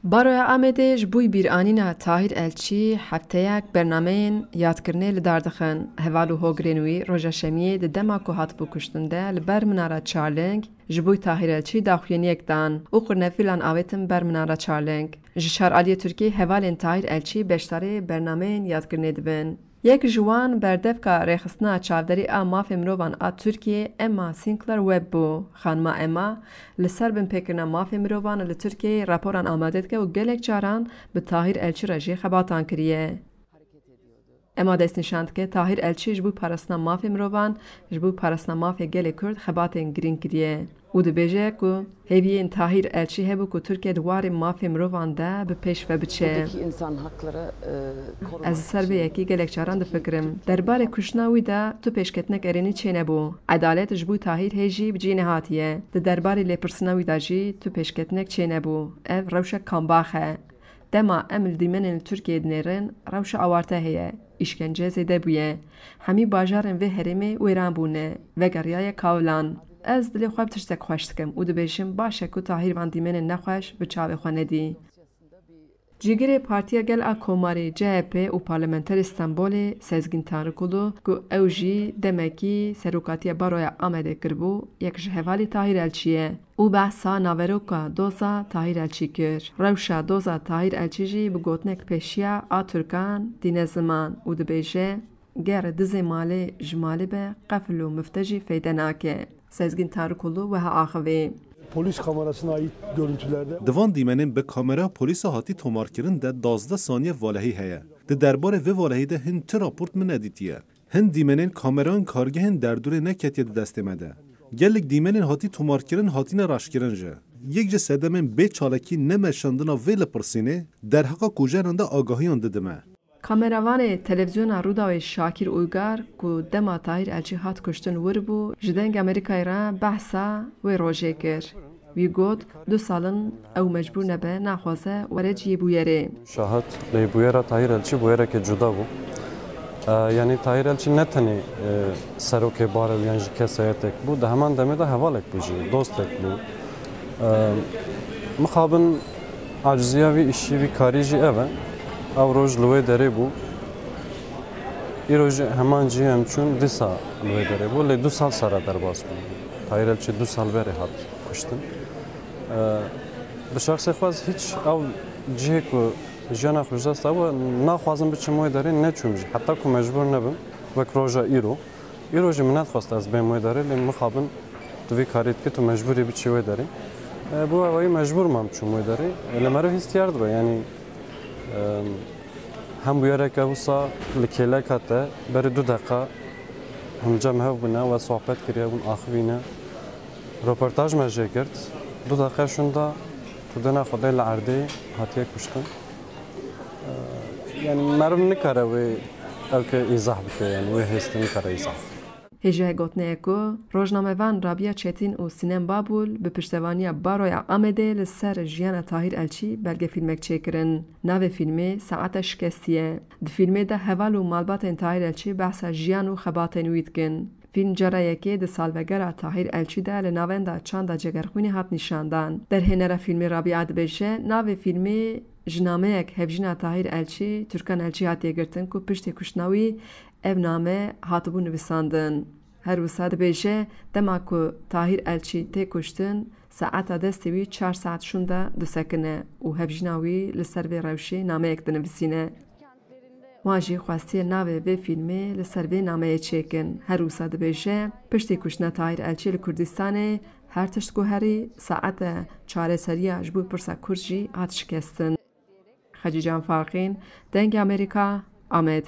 برای آمدش بوی بیرانینا طاهر الچی هفته یک برنامه یادکرنه لداردخن هوالو هوگرینوی روژا شمیه دما که هات بو کشتنده لبر مناره چارلنگ جبوی طاهر الچی داخوینیک دان او قرنفیلان آویتم بر مناره چارلنگ جشار علی ترکی هوالن طاهر الچی بشتاره برنامه یادکرنه دبن یک جوان بردف که رخصنا چادری مافی مروان ترکیه اما سینکلر وب بو خانما اما لسر بن پیکرنا مافی مروان لترکیه راپوران آماده که و گلک جاران به طاهر الچی رجی خباتان کریه. اما دست نشاند که طاهر الچی جبو پارسنا مافی مروان جبو پارسنا مافی گل کرد خباتن گرین کریه. او دبیجه که هیوی طاهر الچی هبو که ترکیه دوار مافی مروان ده به پیش و بچه. از سر به یکی گلک چاران دفکرم. درباره کشناوی ده تو پیشکتنک ارینی چه نبو. عدالت جبو طاهر هیجی بجی نهاتیه. درباره لپرسناوی داجی تو پیشکتنک چه نبو. اف روشه کامباخه. دما امل دیمن ترکیه دنیرن روش آوارته هیه. işkence zede buye. Hemi bajarın ve herimi uyran bune. Ve gariye kavlan. Ez dili خواب تشتک خوش دکم و دبیشم باشه که طاهر وان دیمن نخوش به چاوه خانه دی. جیگر پارتیا گل اکوماری CHP و پارلمانتر استانبول سزگین تارکولو که اوجی دمکی سروکاتی باروی آمده کربو یک جهوالی طاهر الچیه. او بحثا ناوروکا دوزا طاهر الچی کر. روشا دوزا طاهر الچی جی بگوتنک پیشیا ترکان دین زمان و دبیشه گر دزی مالی جمالی به قفل و مفتجی فیده ناکه. Sezgin Tarıkoğlu ve Ahve. Polis kamerasına ait görüntülerde Divan dimenin be kamera polisa hati tomarkirin de 12 saniye valahi heye. De derbare ve valahi de hin tı raport min editiye. Hin dimenin kameran kargehin derdure neketiye de destemede. Gellik dimenin hati tomarkirin hatine raşkirince. Yekce sedemin be çalaki ne meşandına ve lepersine derhaka kujeranda agahiyan dedime. کامراوان تلویزیون رودای شاکر اویگر که دما طاهر الچی هات کشتن وربو جدنگ امریکای را بحثا و روژه کر. وی گوت 2 سالن او مجبور نبه نخوازه ورجی بویره. شاهد لی بویره طاهر الچی بویره که جدا بو. یعنی طاهر الچی نتنی سروک باره و یعنی کسایتک بو ده همان دمه ده حوالک بوجی دوستک بو. مخابن عجزیه وی اشی وی کاری جی اوه. او روز لوی داره بو ای روز همان جی هم چون 2 سال لوی داره بو لی 2 سال سره در باز بو طاهر الچی 2 سال بره هات کشتن به شخص خواست هیچ او جی که جانا خوشدست او نخوازم بچه موی داره نچون جی حتی که مجبور نبم وک روژا ای روز منت خواست از بین موی داره لی مخابن دوی کاریت که تو مجبوری بچه موی داره بو اوی مجبور مام چون موی داره لی مرو هستیارد با یعنی هم بیاره که وسا لکیله کاته بر 2 دقیقه هم جمع بنا و صحبت کردیم اون آخرینه رپورتاج مجری کرد 2 دقیقه شوندا تو دنا خدای لعرده هاتیه کشتن یعنی مرم نکاره و الک ایزاح بکه یعنی و هست نکاره ایزاح هجه گوتنه اکو روزنامه وان رابیا چتین و سینم بابول به پشتوانی باروی آمده لسر جیان طاهر الچی بلگه فیلمک چکرن. ناو فیلمه ساعت شکستیه. د فیلمه ده حوال و مالبات طاهر الچی بحث جیان و خبات نویدگن. فیلم جرایه که د سالوگر طاهر الچی ده لناوند چند جگرخونی هات نشاندن. در هنر فیلم رابیا دبیشه ناو فیلمه جنامه یک هفجنا طاهر الچی ترکان الچی هاتی گرتن کو پشت کشناوی ev name hatibû nivîsandin. Her wisa dibêje dema ku Tahîr Elçî tê kuştin, saeta destê wî 4 saet şûnda disekine û hevjîna wî li ser vê rewşê nameyek dinivîsîne. Wan jî xwestiye navê vê filmê li ser vê nameyê çêkin. Her wisa dibêje piştî kuştina Tahîr Elçî li Kurdistanê her tişt ku herî saeta çareseriya ji bo pirsa Kurd jî hat şikestin. Xecî Can Farqîn, Dengê Amerîka, Amed.